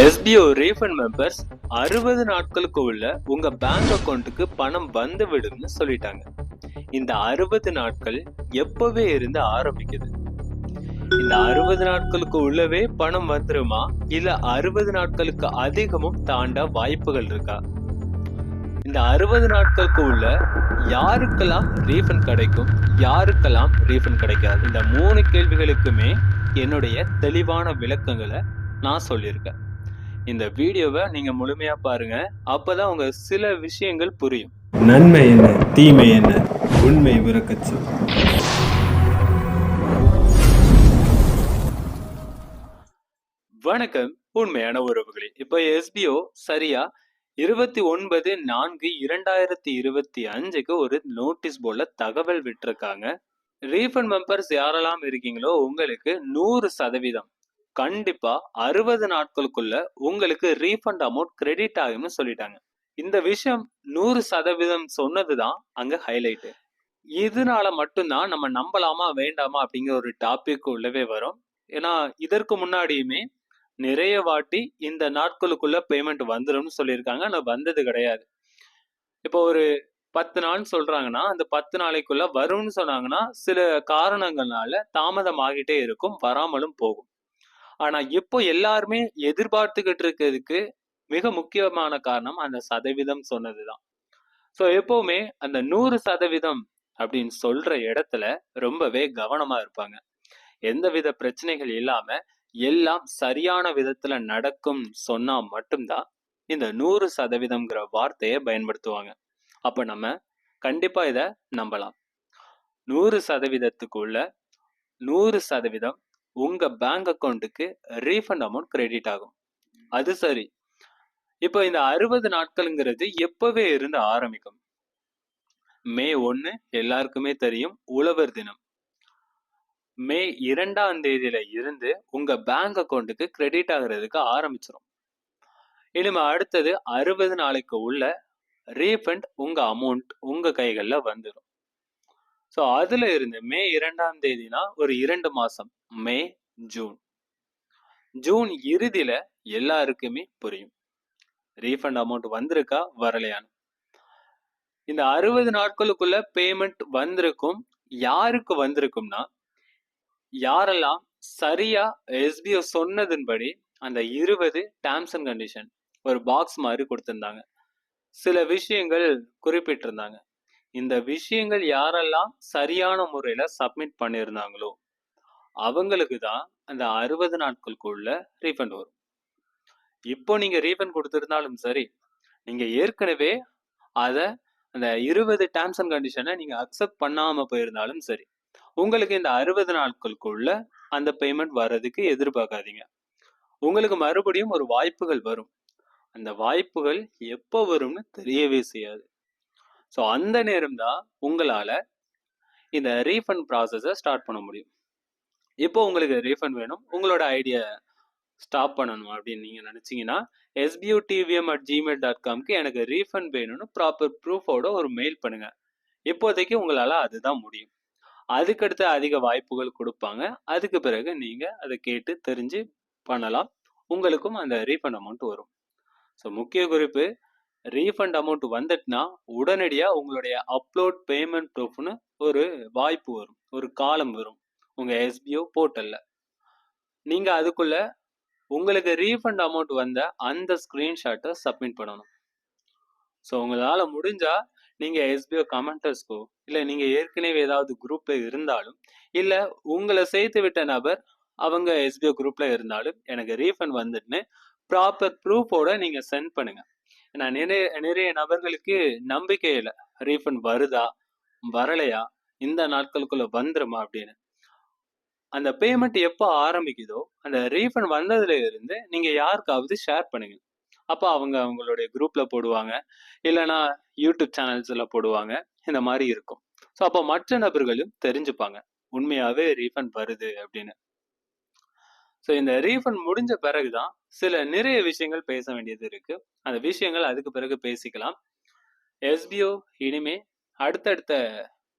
SPO refund members 60 நாட்களுக்கு உள்ள உங்க பேங்க் அக்கௌண்ட்டுக்கு பணம் வந்து விடும்னு சொல்லிட்டாங்க. இந்த 60 நாட்கள் எப்பவே இருந்து ஆரம்பிக்குது? இந்த 60 நாட்களுக்கு உள்ளவே பணம் வந்துருமா, இல்ல 60 நாட்களுக்கு அதிகமும் தாண்ட வாய்ப்புகள் இருக்கா? இந்த 60 நாட்களுக்கு உள்ள யாருக்கெல்லாம் ரீஃபண்ட் கிடைக்கும், யாருக்கெல்லாம் ரீஃபண்ட் கிடைக்காது? இந்த 3 கேள்விகளுக்குமே என்னுடைய தெளிவான விளக்கங்களை நான் சொல்லியிருக்கேன். இந்த வீடியோவை நீங்க முழுமையா பாருங்க, அப்பதான் உங்க சில விஷயங்கள் புரியும். நன்மை என்ன, தீமை என்ன, உண்மை விரக்கச்சு. வணக்கம் உண்மையான உறவுகளே. இப்ப எஸ்பிஓ சரியா 29/4/2025 ஒரு நோட்டீஸ் போர்ட்ல தகவல் விட்டிருக்காங்க. ரீஃபண்ட் மெம்பர்ஸ் யாரெல்லாம் இருக்கீங்களோ உங்களுக்கு 100% கண்டிப்பா 60 நாட்களுக்குள்ள உங்களுக்கு ரீஃபண்ட் அமௌண்ட் கிரெடிட் ஆகும்னு சொல்லிட்டாங்க. இந்த விஷயம் 100% சொன்னதுதான் அங்க ஹைலைட். இதனால மட்டும்தான் நம்ம நம்பலாமா வேண்டாமா அப்படிங்கிற ஒரு டாபிக் உள்ளவே வரும். ஏன்னா இதற்கு முன்னாடியுமே நிறைய வாட்டி இந்த நாட்களுக்குள்ள பேமெண்ட் வந்துரும்னு சொல்லியிருக்காங்க. ஆனா வந்தது கிடையாது. இப்போ ஒரு 10 நாள் சொல்றாங்கன்னா அந்த 10 நாளைக்குள்ள வரும்னு சொன்னாங்கன்னா சில காரணங்கள்னால தாமதம் ஆகிட்டே இருக்கும், வராமலும் போகும். ஆனா இப்போ எல்லாருமே எதிர்பார்த்துக்கிட்டு இருக்கிறதுக்கு மிக முக்கியமான காரணம் அந்த சதவீதம் சொன்னதுதான். சோ எப்பவுமே அந்த 100% அப்படின்னு சொல்ற இடத்துல ரொம்பவே கவனமா இருப்பாங்க. எந்தவித பிரச்சனைகள் இல்லாம எல்லாம் சரியான விதத்துல நடக்கும் சொன்னா மட்டும்தான் இந்த 100%ங்கிற வார்த்தையை பயன்படுத்துவாங்க. அப்ப நம்ம கண்டிப்பா இத நம்பலாம். 100%த்துக்குள்ள 100% உங்க பேங்க் அக்கௌண்ட்டுக்கு ரீஃபண்ட் அமௌண்ட் கிரெடிட் ஆகும். அது சரி. இப்போ இந்த 60 நாட்கள்ங்கிறது எப்பவே இருந்து ஆரம்பிக்கும்? மே 1 எல்லாருக்குமே தெரியும், உழவர் தினம். மே 2ஆம் தேதியில இருந்து உங்க பேங்க் அக்கௌண்ட்டுக்கு கிரெடிட் ஆகுறதுக்கு ஆரம்பிச்சிடும். இனிமே அடுத்தது 60 நாளைக்கு உள்ள ரீஃபண்ட் உங்க அமௌண்ட் உங்க கைகள்ல வந்துடும். ஸோ அதுல இருந்து மே 2ஆம் தேதினா ஒரு 2 மாசம், மே, ஜூன். ஜூன் இறுதியில எல்லாருக்குமே புரியும் ரீஃபண்ட் அமௌண்ட் வந்திருக்கா வரலையான்னு. இந்த 60 நாட்களுக்குள்ள பேமெண்ட் வந்திருக்கும். யாருக்கு வந்திருக்கும்னா, யாரெல்லாம் சரியா எஸ்பிஓ சொன்னதன்படி அந்த 20 டேர்ம்ஸ் அண்ட் கண்டிஷன் ஒரு பாக்ஸ் மாதிரி கொடுத்திருந்தாங்க. சில விஷயங்கள் குறிப்பிட்டிருந்தாங்க. இந்த விஷயங்கள் யாரெல்லாம் சரியான முறையில சப்மிட் பண்ணியிருந்தாங்களோ அவங்களுக்கு தான் அந்த 60 நாட்களுக்குள்ள ரீஃபண்ட் வரும். இப்போ நீங்க ரீஃபண்ட் கொடுத்திருந்தாலும் சரி, நீங்க ஏற்கனவே அத அந்த 20 டேர்ம்ஸ் அண்ட் கண்டிஷனை நீங்க அக்செப்ட் பண்ணாம போயிருந்தாலும் சரி, உங்களுக்கு இந்த 60 நாட்களுக்குள்ள அந்த பேமெண்ட் வர்றதுக்கு எதிர்பார்க்காதீங்க. உங்களுக்கு மறுபடியும் ஒரு வாய்ப்புகள் வரும். அந்த வாய்ப்புகள் எப்போ வரும்னு தெரியவே செய்யாது. ஸோ அந்த நேரம் தான் உங்களால இந்த ரீஃபண்ட் ப்ராசஸை ஸ்டார்ட் பண்ண முடியும். இப்போ உங்களுக்கு ரீஃபண்ட் வேணும், உங்களோட ஐடியா ஸ்டாப் பண்ணணும் அப்படின்னு நீங்க நினைச்சீங்கன்னா sbutvm@gmail.comக்கு எனக்கு ரீஃபண்ட் வேணும்னு ப்ராப்பர் ப்ரூஃபோட ஒரு மெயில் பண்ணுங்க. இப்போதைக்கு உங்களால அதுதான் முடியும். அதுக்கடுத்து அதிக வாய்ப்புகள் கொடுப்பாங்க. அதுக்கு பிறகு நீங்க அதை கேட்டு தெரிஞ்சு பண்ணலாம். உங்களுக்கும் அந்த ரீஃபண்ட் அமௌண்ட் வரும். ஸோ முக்கிய குறிப்பு, ரீஃபண்ட் அமௌண்ட் வந்துட்டுனா உடனடியா உங்களுடைய அப்லோட் பேமெண்ட் ப்ரூஃப்னு ஒரு வாய்ப்பு வரும், ஒரு காலம் வரும் உங்க எஸ்பிஓ போர்ட்டல்ல. நீங்க அதுக்குள்ள உங்களுக்கு ரீஃபண்ட் அமௌண்ட் வந்த அந்த ஸ்கிரீன்ஷாட்டை சப்மிட் பண்ணணும். ஸோ உங்களால முடிஞ்சா நீங்க எஸ்பிஓ கமெண்டர்ஸ்க்கோ இல்ல நீங்க ஏற்கனவே ஏதாவது குரூப்ல இருந்தாலும் இல்ல உங்களை சேர்த்து விட்ட நபர் அவங்க எஸ்பிஓ குரூப்ல இருந்தாலும் எனக்கு ரீஃபண்ட் வந்துட்டுன்னு ப்ராப்பர் ப்ரூஃபோட நீங்க சென்ட் பண்ணுங்க. ஏன்னா நிறைய நபர்களுக்கு நம்பிக்கை இல்லை, ரீஃபண்ட் வருதா வரலையா, இந்த நாட்களுக்குள்ள வந்துருமா அப்படின்னு. அந்த பேமெண்ட் எப்போ ஆரம்பிக்குதோ அந்த ரீஃபண்ட் வந்ததுல இருந்து நீங்க யாருக்காவது ஷேர் பண்ணுங்க. அப்போ அவங்க அவங்களுடைய குரூப்ல போடுவாங்க, இல்லைன்னா யூடியூப் சேனல்ஸ்ல போடுவாங்க. இந்த மாதிரி இருக்கும். ஸோ அப்போ மற்ற நபர்களும் தெரிஞ்சுப்பாங்க உண்மையாவே ரீஃபண்ட் வருது அப்படின்னு. ஸோ இந்த ரீஃபண்ட் முடிஞ்ச பிறகுதான் சில நிறைய விஷயங்கள் பேச வேண்டியது இருக்கு. அந்த விஷயங்கள் அதுக்கு பிறகு பேசிக்கலாம். எஸ்பிஓ இனிமே அடுத்தடுத்த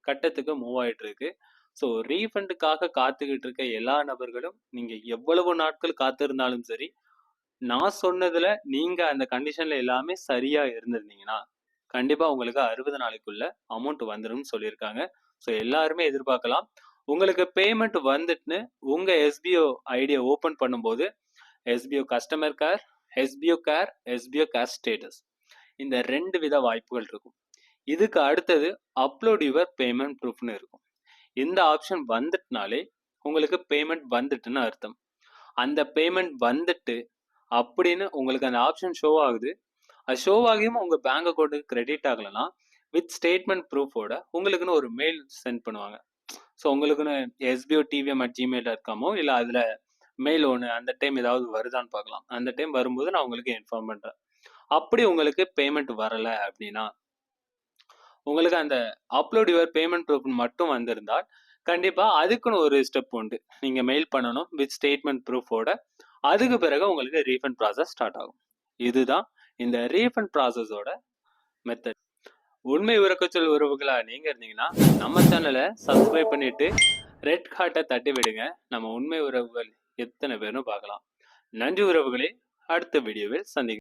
கட்டத்துக்கு மூவ் ஆயிட்டு இருக்கு. ஸோ ரீஃபண்டுக்காக காத்துக்கிட்டு இருக்க எல்லா நபர்களும் நீங்க எவ்வளவு நாட்கள் காத்திருந்தாலும் சரி, நான் சொன்னதுல நீங்க அந்த கண்டிஷன்ல எல்லாமே சரியா இருந்திருந்தீங்கன்னா கண்டிப்பா உங்களுக்கு 60 நாளைக்குள்ள அமௌண்ட் வந்துரும்னு சொல்லியிருக்காங்க. ஸோ எல்லாருமே எதிர்பார்க்கலாம். உங்களுக்கு பேமெண்ட் வந்துட்டுன்னு உங்க எஸ்பிஓ ஐடியை ஓபன் பண்ணும்போது SPO customer care, SPO care status இந்த 2 வித வாய்ப்புகள் இருக்கும். இதுக்கு அடுத்தது அப்லோட் யுவர் பேமெண்ட் ப்ரூஃப்னு இருக்கும். இந்த ஆப்ஷன் வந்துட்டுனாலே உங்களுக்கு பேமெண்ட் வந்துட்டுன்னு அர்த்தம். அந்த பேமெண்ட் வந்துட்டு அப்படின்னு உங்களுக்கு அந்த ஆப்ஷன் ஷோ ஆகுது. அது ஷோ ஆகியும் உங்க பேங்க் அக்கௌண்ட்டுக்கு கிரெடிட் ஆகலைன்னா வித் ஸ்டேட்மெண்ட் ப்ரூஃபோட உங்களுக்குன்னு ஒரு மெயில் சென்ட் பண்ணுவாங்க. ஸோ உங்களுக்குன்னு sbotvam@gmail.com இல்லை அதில் மெயில் ஒன்று அந்த டைம் ஏதாவது வருதான்னு பார்க்கலாம். அந்த டைம் வரும்போது நான் உங்களுக்கு இன்ஃபார்ம் பண்ணுறேன். அப்படி உங்களுக்கு பேமெண்ட் வரலை அப்படின்னா உங்களுக்கு அந்த அப்லோட் யுவர் பேமெண்ட் ப்ரூஃப் மட்டும் வந்திருந்தால் கண்டிப்பாக அதுக்குன்னு ஒரு ஸ்டெப் உண்டு. நீங்கள் மெயில் பண்ணணும் வித் ஸ்டேட்மெண்ட் ப்ரூஃபோட. அதுக்கு பிறகு உங்களுக்கு ரீஃபண்ட் ப்ராசஸ் ஸ்டார்ட் ஆகும். இதுதான் இந்த ரீஃபண்ட் ப்ராசஸோட மெத்தட். உண்மை உறக்கச்சொல் உறவுகளா நீங்க இருந்தீங்கன்னா நம்ம சேனலை சப்ஸ்கிரைப் பண்ணிட்டு ரெட் ஹார்ட்டை தட்டி விடுங்க. நம்ம உண்மை உறவுகள் எத்தனை பேரும் பார்க்கலாம். நன்றி உறவுகளே, அடுத்த வீடியோவில் சந்திக்கலாம்.